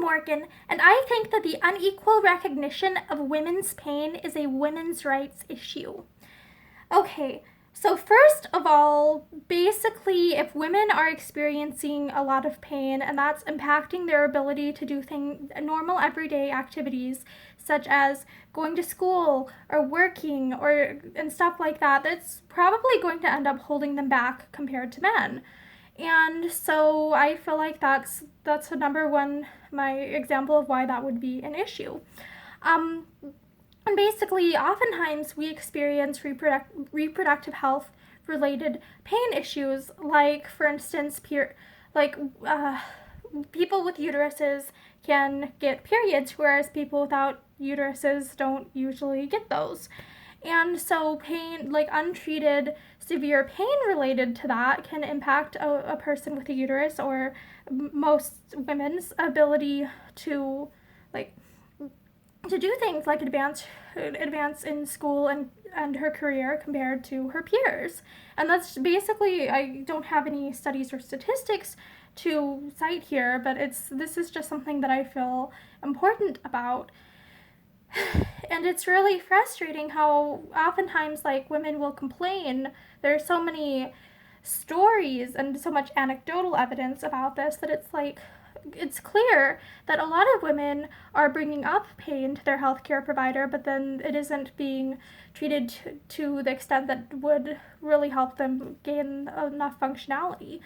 Morgan, and I think that the unequal recognition of women's pain is a women's rights issue. Okay, so first of all, basically, if women are experiencing a lot of pain and that's impacting their ability to do normal everyday activities, such as going to school or working and stuff like that, that's probably going to end up holding them back compared to men. And so I feel like that's the number one my example of why that would be an issue. And basically, oftentimes we experience reproductive health related pain issues, like, for instance, people with uteruses can get periods, whereas people without uteruses don't usually get those. And so pain, like untreated severe pain related to that, can impact a person with a uterus or most women's ability to like to do things like advance in school and her career compared to her peers. And that's basically, I don't have any studies or statistics to cite here, but this is just something that I feel important about. And it's really frustrating how oftentimes, like, women will complain. There's so many stories and so much anecdotal evidence about this that it's clear that a lot of women are bringing up pain to their healthcare provider, but then it isn't being treated to the extent that would really help them gain enough functionality.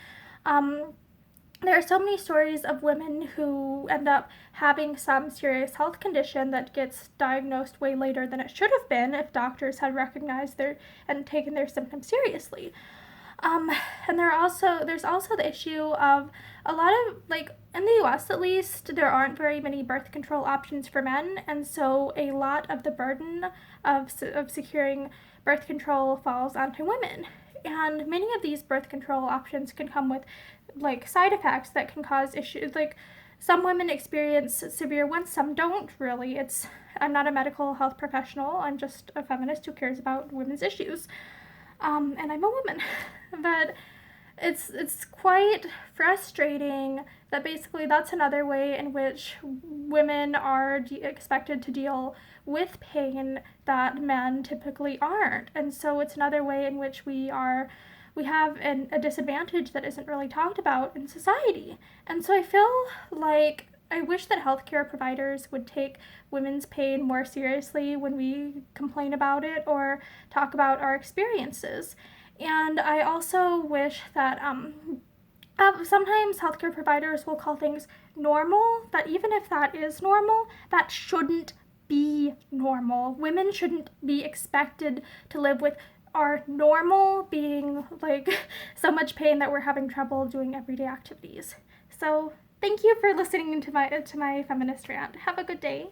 There are so many stories of women who end up having some serious health condition that gets diagnosed way later than it should have been if doctors had recognized and taken their symptoms seriously. And there's also the issue of a lot of, like, in the US at least, there aren't very many birth control options for men, and so a lot of the burden of securing birth control falls onto women. And many of these birth control options can come with, like, side effects that can cause issues. Like, some women experience severe ones, some don't really. I'm not a medical health professional, I'm just a feminist who cares about women's issues. And I'm a woman. But it's quite frustrating that basically that's another way in which women are expected to deal with pain that men typically aren't. And so it's another way in which we have a disadvantage that isn't really talked about in society. And so I feel like I wish that healthcare providers would take women's pain more seriously when we complain about it or talk about our experiences. And I also wish that sometimes healthcare providers will call things normal, that even if that is normal, that shouldn't be normal. Women shouldn't be expected to live with our normal being, like, so much pain that we're having trouble doing everyday activities. So thank you for listening to my feminist rant. Have a good day.